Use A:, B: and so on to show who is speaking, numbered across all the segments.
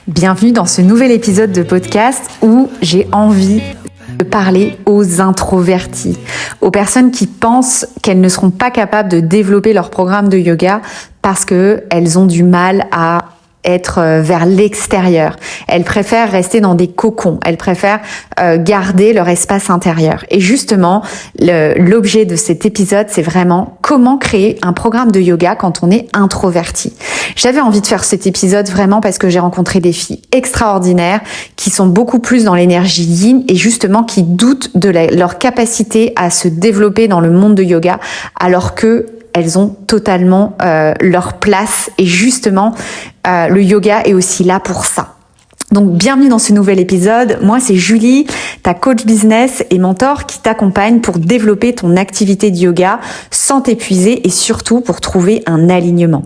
A: Bienvenue dans ce nouvel épisode de podcast où j'ai envie de parler aux introvertis, aux personnes qui pensent qu'elles ne seront pas capables de développer leur programme de yoga parce qu'elles ont du mal à être vers l'extérieur. Elles préfèrent rester dans des cocons. Elles préfèrent garder leur espace intérieur. Et justement, l'objet de cet épisode, c'est vraiment comment créer un programme de yoga quand on est introverti. J'avais envie de faire cet épisode vraiment parce que j'ai rencontré des filles extraordinaires qui sont beaucoup plus dans l'énergie yin et justement qui doutent de leur capacité à se développer dans le monde de yoga alors que elles ont totalement leur place et justement le yoga est aussi là pour ça. Donc bienvenue dans ce nouvel épisode. Moi c'est Julie, ta coach business et mentor qui t'accompagne pour développer ton activité de yoga sans t'épuiser et surtout pour trouver un alignement.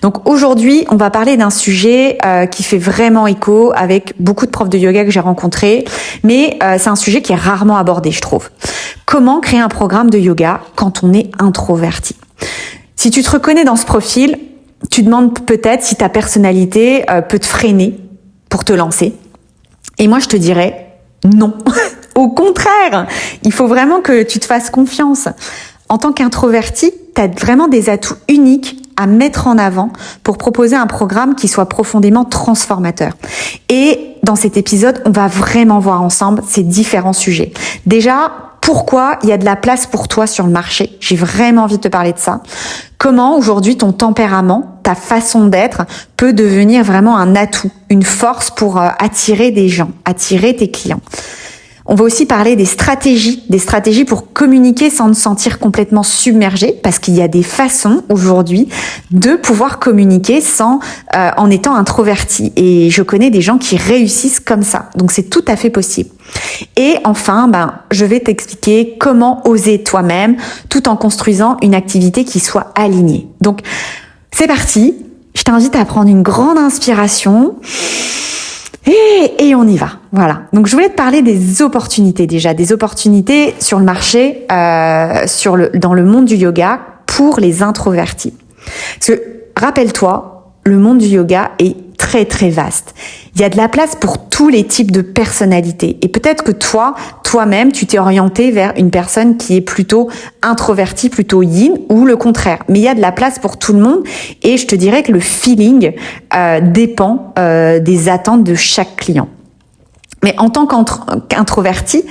A: Donc aujourd'hui on va parler d'un sujet qui fait vraiment écho avec beaucoup de profs de yoga que j'ai rencontrés, mais c'est un sujet qui est rarement abordé je trouve. Comment créer un programme de yoga quand on est introverti ? Si tu te reconnais dans ce profil, tu demandes peut-être si ta personnalité peut te freiner pour te lancer. Et moi, je te dirais non. Au contraire, il faut vraiment que tu te fasses confiance. En tant qu'introverti, tu as vraiment des atouts uniques à mettre en avant pour proposer un programme qui soit profondément transformateur. Et dans cet épisode, on va vraiment voir ensemble ces différents sujets. Déjà, pourquoi il y a de la place pour toi sur le marché? J'ai vraiment envie de te parler de ça. Comment aujourd'hui ton tempérament, ta façon d'être peut devenir vraiment un atout, une force pour attirer des gens, attirer tes clients. On va aussi parler des stratégies pour communiquer sans te sentir complètement submergé, parce qu'il y a des façons aujourd'hui de pouvoir communiquer sans en étant introverti. Et je connais des gens qui réussissent comme ça, donc c'est tout à fait possible. Et enfin, je vais t'expliquer comment oser toi-même, tout en construisant une activité qui soit alignée. Donc c'est parti. Je t'invite à prendre une grande inspiration. Et on y va. Voilà. Donc je voulais te parler des opportunités déjà, des opportunités sur le marché, dans le monde du yoga pour les introvertis. Parce que rappelle-toi, le monde du yoga est très très vaste. Il y a de la place pour tous les types de personnalités. Et peut-être que toi-même, tu t'es orienté vers une personne qui est plutôt introvertie, plutôt yin, ou le contraire. Mais il y a de la place pour tout le monde. Et je te dirais que le feeling dépend des attentes de chaque client. Mais en tant qu'introverti,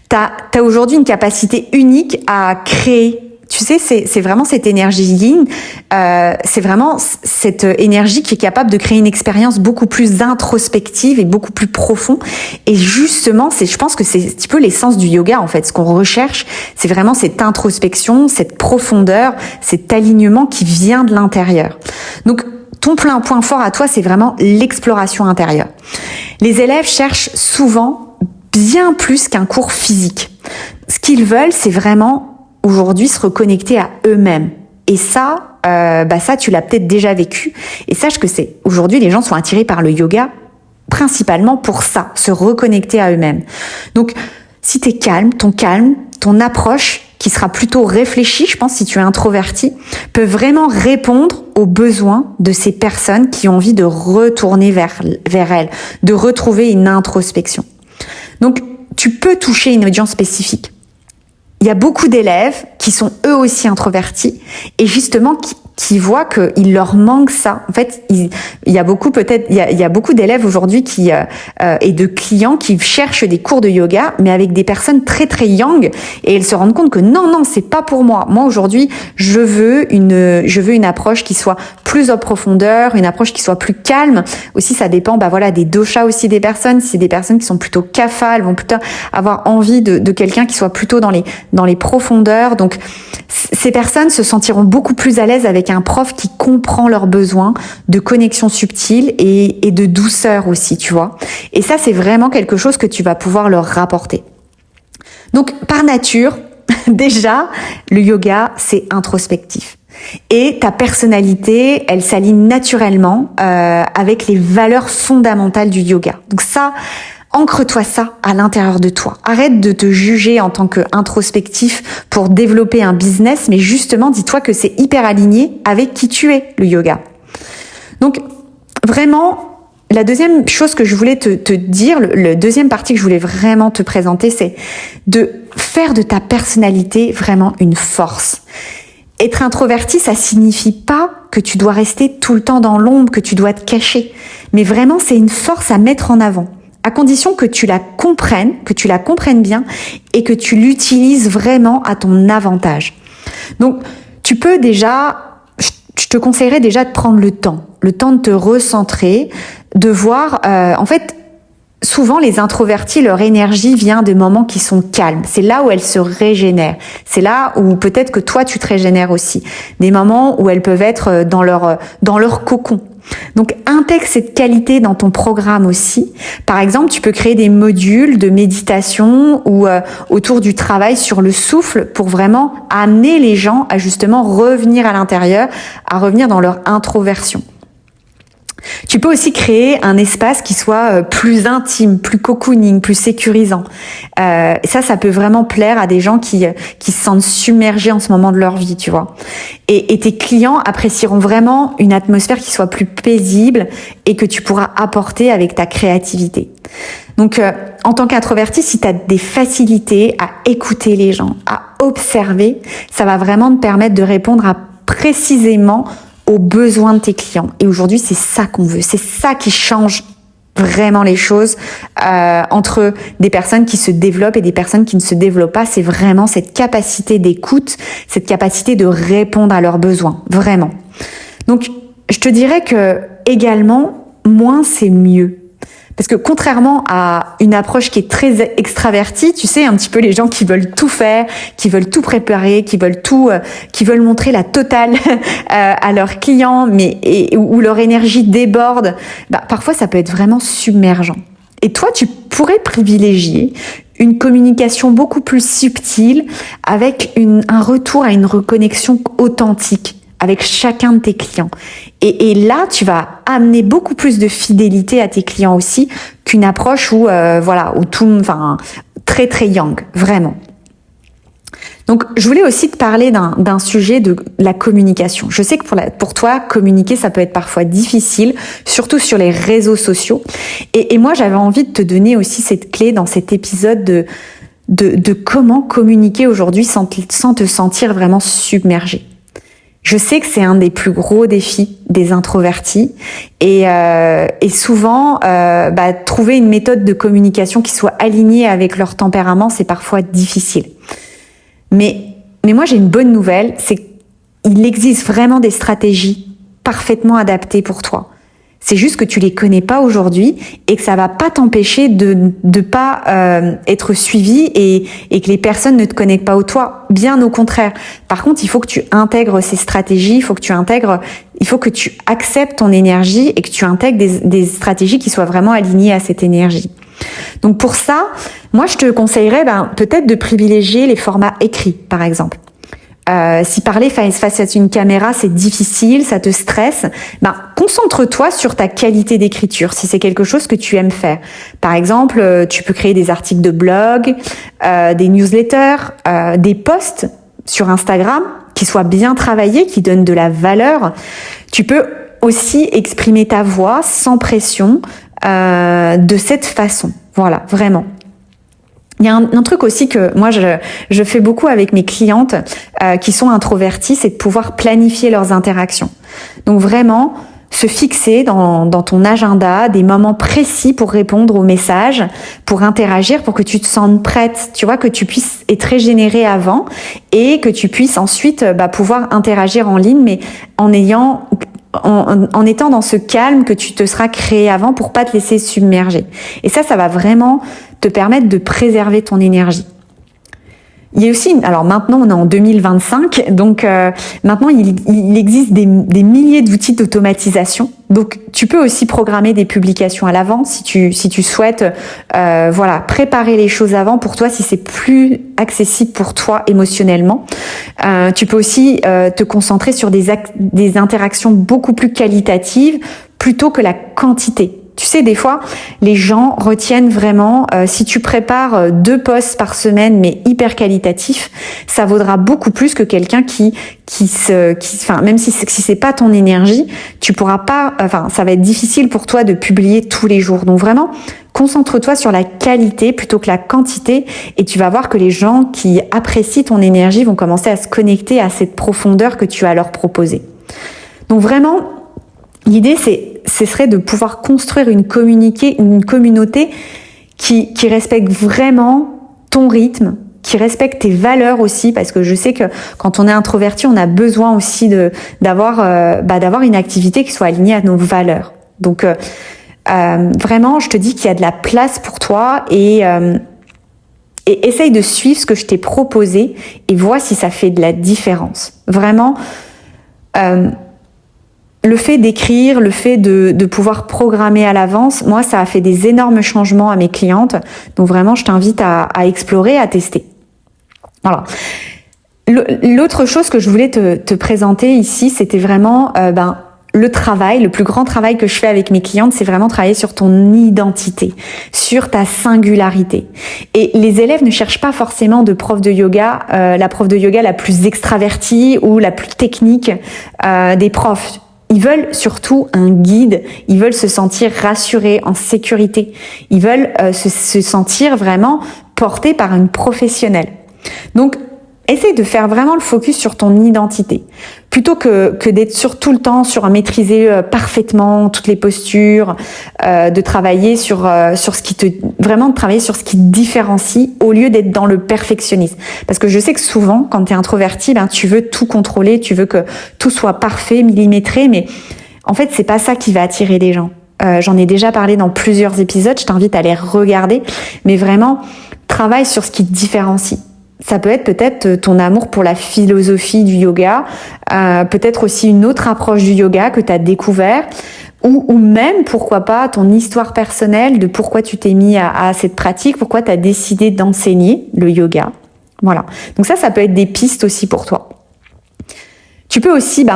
A: t'as aujourd'hui une capacité unique à créer. Tu sais, c'est vraiment cette énergie yin, c'est vraiment cette énergie qui est capable de créer une expérience beaucoup plus introspective et beaucoup plus profonde. Et justement, je pense que c'est un petit peu l'essence du yoga en fait. Ce qu'on recherche, c'est vraiment cette introspection, cette profondeur, cet alignement qui vient de l'intérieur. Donc, ton point fort à toi, c'est vraiment l'exploration intérieure. Les élèves cherchent souvent bien plus qu'un cours physique. Ce qu'ils veulent, c'est vraiment aujourd'hui se reconnecter à eux-mêmes. Et ça, tu l'as peut-être déjà vécu. Et sache que aujourd'hui, les gens sont attirés par le yoga principalement pour ça, se reconnecter à eux-mêmes. Donc, si t'es calme, ton approche qui sera plutôt réfléchie, je pense, si tu es introverti, peut vraiment répondre aux besoins de ces personnes qui ont envie de retourner vers elles, de retrouver une introspection. Donc, tu peux toucher une audience spécifique. Il y a beaucoup d'élèves qui sont eux aussi introvertis et justement qui voient qu'il leur manque ça. En fait, il y a beaucoup d'élèves aujourd'hui et de clients qui cherchent des cours de yoga, mais avec des personnes très très young et ils se rendent compte que non, c'est pas pour moi. Moi aujourd'hui, je veux une approche qui soit plus en profondeur, une approche qui soit plus calme. Aussi, ça dépend, des doshas aussi des personnes. Si c'est des personnes qui sont plutôt kapha, elles vont plutôt avoir envie de quelqu'un qui soit plutôt dans les profondeurs. Donc, ces personnes se sentiront beaucoup plus à l'aise avec un prof qui comprend leurs besoins de connexion subtile et de douceur aussi, tu vois. Et ça, c'est vraiment quelque chose que tu vas pouvoir leur rapporter. Donc, par nature, déjà, le yoga, c'est introspectif. Et ta personnalité, elle s'aligne naturellement avec les valeurs fondamentales du yoga. Donc ça, ancre-toi ça à l'intérieur de toi. Arrête de te juger en tant qu'introspectif pour développer un business, mais justement, dis-toi que c'est hyper aligné avec qui tu es, le yoga. Donc, vraiment, la deuxième chose que je voulais te dire, le deuxième partie que je voulais vraiment te présenter, c'est de faire de ta personnalité vraiment une force. Être introverti, ça signifie pas que tu dois rester tout le temps dans l'ombre, que tu dois te cacher. Mais vraiment, c'est une force à mettre en avant. À condition que tu la comprennes bien et que tu l'utilises vraiment à ton avantage. Donc, tu peux déjà, je te conseillerais déjà de prendre le temps de te recentrer, de voir, en fait, souvent, les introvertis, leur énergie vient de moments qui sont calmes. C'est là où elles se régénèrent. C'est là où peut-être que toi, tu te régénères aussi. Des moments où elles peuvent être dans leur cocon. Donc, intègre cette qualité dans ton programme aussi. Par exemple, tu peux créer des modules de méditation ou autour du travail sur le souffle pour vraiment amener les gens à justement revenir à l'intérieur, à revenir dans leur introversion. Tu peux aussi créer un espace qui soit plus intime, plus cocooning, plus sécurisant. Ça peut vraiment plaire à des gens qui se sentent submergés en ce moment de leur vie, tu vois. Et tes clients apprécieront vraiment une atmosphère qui soit plus paisible et que tu pourras apporter avec ta créativité. Donc, en tant qu'introverti, si tu as des facilités à écouter les gens, à observer, ça va vraiment te permettre de répondre à précisément aux besoins de tes clients. Et aujourd'hui, c'est ça qu'on veut. C'est ça qui change vraiment les choses entre des personnes qui se développent et des personnes qui ne se développent pas. C'est vraiment cette capacité d'écoute, cette capacité de répondre à leurs besoins. Vraiment. Donc, je te dirais que également, moins c'est mieux. Parce que contrairement à une approche qui est très extravertie, tu sais, un petit peu les gens qui veulent tout faire, qui veulent tout préparer, qui veulent montrer la totale à leurs clients, où leur énergie déborde, parfois ça peut être vraiment submergent. Et toi, tu pourrais privilégier une communication beaucoup plus subtile avec un retour à une reconnexion authentique avec chacun de tes clients. Et là, tu vas amener beaucoup plus de fidélité à tes clients aussi qu'une approche où très très yang, vraiment. Donc, je voulais aussi te parler d'un sujet de la communication. Je sais que pour toi, communiquer, ça peut être parfois difficile, surtout sur les réseaux sociaux. Et moi, j'avais envie de te donner aussi cette clé dans cet épisode de comment communiquer aujourd'hui sans te sentir vraiment submergé. Je sais que c'est un des plus gros défis des introvertis et souvent trouver une méthode de communication qui soit alignée avec leur tempérament, c'est parfois difficile. Mais moi j'ai une bonne nouvelle, c'est qu'il existe vraiment des stratégies parfaitement adaptées pour toi. C'est juste que tu les connais pas aujourd'hui et que ça va pas t'empêcher de pas être suivi et que les personnes ne te connectent pas au toi. Bien au contraire. Par contre, il faut que tu intègres ces stratégies, il faut que tu acceptes ton énergie et que tu intègres des stratégies qui soient vraiment alignées à cette énergie. Donc pour ça, moi je te conseillerais peut-être de privilégier les formats écrits, par exemple. Si parler face à une caméra, c'est difficile, ça te stresse, concentre-toi sur ta qualité d'écriture, si c'est quelque chose que tu aimes faire. Par exemple, tu peux créer des articles de blog, des newsletters, des posts sur Instagram qui soient bien travaillés, qui donnent de la valeur. Tu peux aussi exprimer ta voix sans pression de cette façon. Voilà, vraiment. Il y a un truc aussi que moi je fais beaucoup avec mes clientes qui sont introverties, c'est de pouvoir planifier leurs interactions. Donc vraiment se fixer dans ton agenda des moments précis pour répondre aux messages, pour interagir, pour que tu te sentes prête, tu vois, que tu puisses être régénérée avant et que tu puisses ensuite pouvoir interagir en ligne, mais en étant dans ce calme que tu te seras créé avant pour pas te laisser submerger. Et ça va vraiment te permettre de préserver ton énergie. Il y a aussi, alors maintenant on est en 2025, donc maintenant il existe des milliers d'outils d'automatisation. Donc tu peux aussi programmer des publications à l'avance si tu souhaites préparer les choses avant pour toi si c'est plus accessible pour toi émotionnellement. Tu peux aussi te concentrer sur des interactions beaucoup plus qualitatives plutôt que la quantité. Tu sais, des fois, les gens retiennent vraiment, si tu prépares 2 posts par semaine, mais hyper qualitatifs, ça vaudra beaucoup plus que quelqu'un même si c'est pas ton énergie, tu pourras pas, ça va être difficile pour toi de publier tous les jours. Donc vraiment, concentre-toi sur la qualité plutôt que la quantité et tu vas voir que les gens qui apprécient ton énergie vont commencer à se connecter à cette profondeur que tu vas leur proposer. Donc vraiment, l'idée, ce serait de pouvoir construire une communauté qui respecte vraiment ton rythme, qui respecte tes valeurs aussi, parce que je sais que quand on est introverti, on a besoin aussi d'avoir une activité qui soit alignée à nos valeurs. Donc vraiment, je te dis qu'il y a de la place pour toi et essaye de suivre ce que je t'ai proposé et vois si ça fait de la différence. Vraiment, le fait d'écrire, le fait de pouvoir programmer à l'avance, moi, ça a fait des énormes changements à mes clientes. Donc vraiment, je t'invite à explorer, à tester. Voilà. L'autre chose que je voulais te présenter ici, c'était vraiment le travail, le plus grand travail que je fais avec mes clientes, c'est vraiment travailler sur ton identité, sur ta singularité. Et les élèves ne cherchent pas forcément de prof de yoga, la prof de yoga la plus extravertie ou la plus technique des profs. Ils veulent surtout un guide, ils veulent se sentir rassurés, en sécurité. Ils veulent se sentir vraiment portés par une professionnelle. Donc, essaye de faire vraiment le focus sur ton identité. Plutôt que d'être tout le temps sur maîtriser parfaitement toutes les postures, de travailler sur ce qui de travailler sur ce qui te différencie au lieu d'être dans le perfectionnisme. Parce que je sais que souvent, quand tu es introverti, tu veux tout contrôler, tu veux que tout soit parfait, millimétré, mais en fait, c'est pas ça qui va attirer les gens. J'en ai déjà parlé dans plusieurs épisodes, je t'invite à les regarder, mais vraiment, travaille sur ce qui te différencie. Ça peut être peut-être ton amour pour la philosophie du yoga, peut-être aussi une autre approche du yoga que tu as découvert, ou même, pourquoi pas, ton histoire personnelle de pourquoi tu t'es mis à cette pratique, pourquoi tu as décidé d'enseigner le yoga. Voilà. Donc ça peut être des pistes aussi pour toi. Tu peux aussi,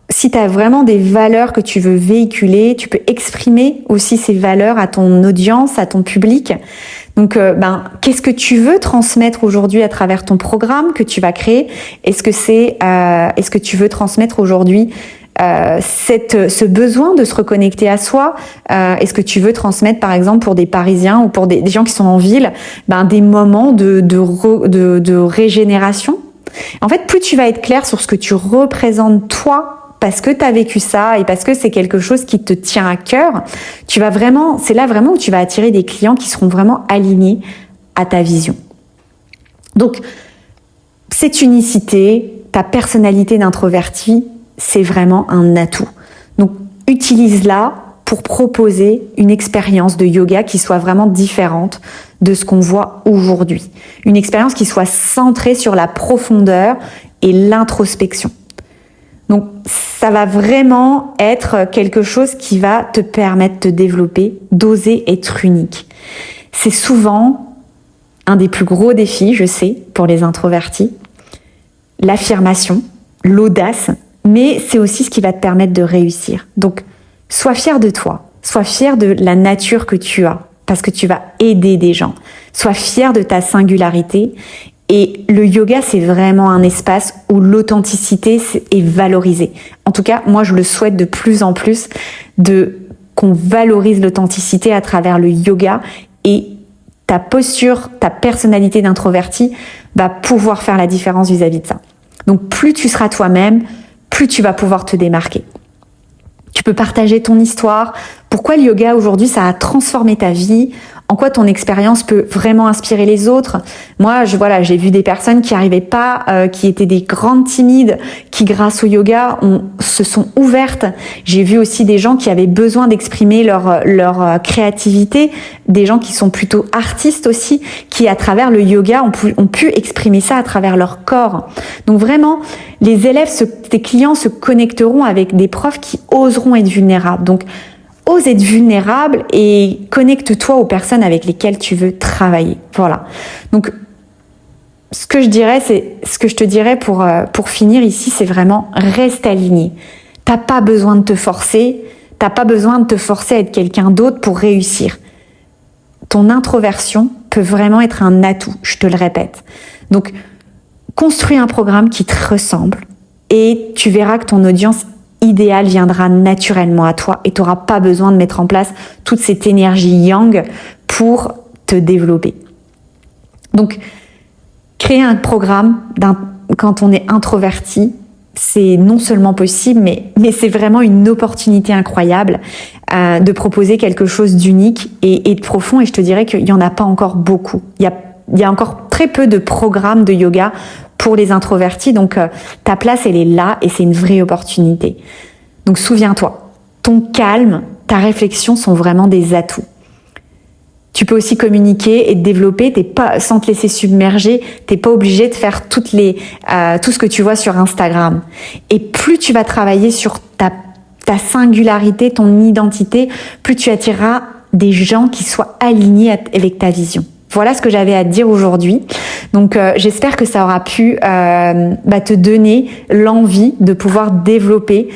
A: si tu as vraiment des valeurs que tu veux véhiculer, tu peux exprimer aussi ces valeurs à ton audience, à ton public. Donc, qu'est-ce que tu veux transmettre aujourd'hui à travers ton programme que tu vas créer? Est-ce que tu veux transmettre aujourd'hui ce besoin de se reconnecter à soi? Est-ce que tu veux transmettre, par exemple, pour des Parisiens ou pour des gens qui sont en ville, des moments de régénération? En fait, plus tu vas être clair sur ce que tu représentes toi, parce que tu as vécu ça et parce que c'est quelque chose qui te tient à cœur, c'est là vraiment où tu vas attirer des clients qui seront vraiment alignés à ta vision. Donc, cette unicité, ta personnalité d'introverti, c'est vraiment un atout. Donc, utilise-la pour proposer une expérience de yoga qui soit vraiment différente de ce qu'on voit aujourd'hui. Une expérience qui soit centrée sur la profondeur et l'introspection. Donc, ça va vraiment être quelque chose qui va te permettre de développer, d'oser être unique. C'est souvent un des plus gros défis, je sais, pour les introvertis. L'affirmation, l'audace, mais c'est aussi ce qui va te permettre de réussir. Donc, sois fier de toi, sois fier de la nature que tu as, parce que tu vas aider des gens. Sois fier de ta singularité. Et le yoga, c'est vraiment un espace où l'authenticité est valorisée. En tout cas, moi, je le souhaite de plus en plus qu'on valorise l'authenticité à travers le yoga et ta posture, ta personnalité d'introverti va pouvoir faire la différence vis-à-vis de ça. Donc, plus tu seras toi-même, plus tu vas pouvoir te démarquer. Tu peux partager ton histoire, pourquoi le yoga aujourd'hui, ça a transformé ta vie, en quoi ton expérience peut vraiment inspirer les autres. Moi, j'ai vu des personnes qui arrivaient pas, qui étaient des grandes timides, qui grâce au yoga se sont ouvertes. J'ai vu aussi des gens qui avaient besoin d'exprimer leur créativité, des gens qui sont plutôt artistes aussi, qui à travers le yoga ont pu exprimer ça à travers leur corps. Donc vraiment, les élèves, tes clients se connecteront avec des profs qui oseront être vulnérables. Donc, ose être vulnérable et connecte-toi aux personnes avec lesquelles tu veux travailler. Voilà. Donc, ce que je te dirais pour finir ici, c'est vraiment reste aligné. T'as pas besoin de te forcer T'as pas besoin de te forcer à être quelqu'un d'autre pour réussir. Ton introversion peut vraiment être un atout, je te le répète. Donc, construis un programme qui te ressemble et tu verras que ton audience idéale viendra naturellement à toi et tu n'auras pas besoin de mettre en place toute cette énergie yang pour te développer. Donc, créer un programme quand on est introverti, c'est non seulement possible, mais c'est vraiment une opportunité incroyable de proposer quelque chose d'unique et de profond. Et je te dirais qu'il n'y en a pas encore beaucoup. Il y a encore très peu de programmes de yoga pour les introvertis. Donc, ta place, elle est là et c'est une vraie opportunité. Donc, souviens-toi, ton calme, ta réflexion sont vraiment des atouts. Tu peux aussi communiquer et te développer, sans te laisser submerger. T'es pas obligé de faire tout ce que tu vois sur Instagram. Et plus tu vas travailler sur ta singularité, ton identité, plus tu attireras des gens qui soient alignés avec ta vision. Voilà ce que j'avais à te dire aujourd'hui. Donc j'espère que ça aura pu te donner l'envie de pouvoir développer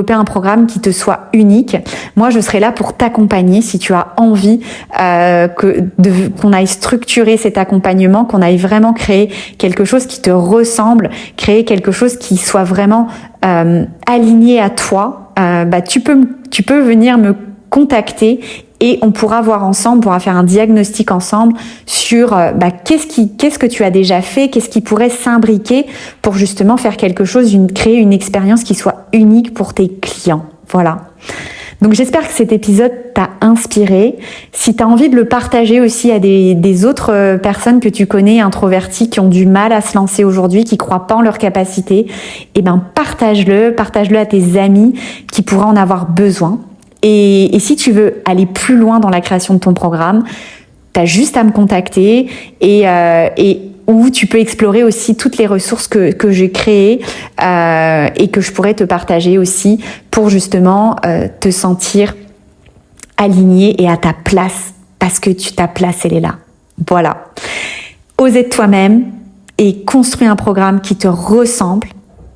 A: un programme qui te soit unique. Moi, je serai là pour t'accompagner si tu as envie qu'on aille structurer cet accompagnement, qu'on aille vraiment créer quelque chose qui te ressemble, créer quelque chose qui soit vraiment aligné à toi. Tu peux venir me contacter et on pourra voir ensemble, on pourra faire un diagnostic ensemble sur qu'est-ce que tu as déjà fait, qu'est-ce qui pourrait s'imbriquer pour justement faire quelque chose, créer une expérience qui soit unique pour tes clients. Voilà. Donc j'espère que cet épisode t'a inspiré. Si tu as envie de le partager aussi à des autres personnes que tu connais, introverties, qui ont du mal à se lancer aujourd'hui, qui croient pas en leur capacité, partage-le à tes amis qui pourraient en avoir besoin. Et si tu veux aller plus loin dans la création de ton programme, t'as juste à me contacter et où tu peux explorer aussi toutes les ressources que j'ai créées et que je pourrais te partager aussi pour justement te sentir aligné et à ta place parce que ta place, elle est là. Voilà. Ose être toi-même et construis un programme qui te ressemble.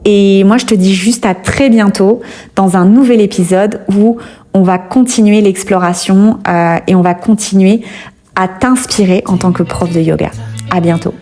A: Et moi, je te dis juste à très bientôt dans un nouvel épisode où on va continuer l'exploration et on va continuer à t'inspirer en tant que prof de yoga. À bientôt.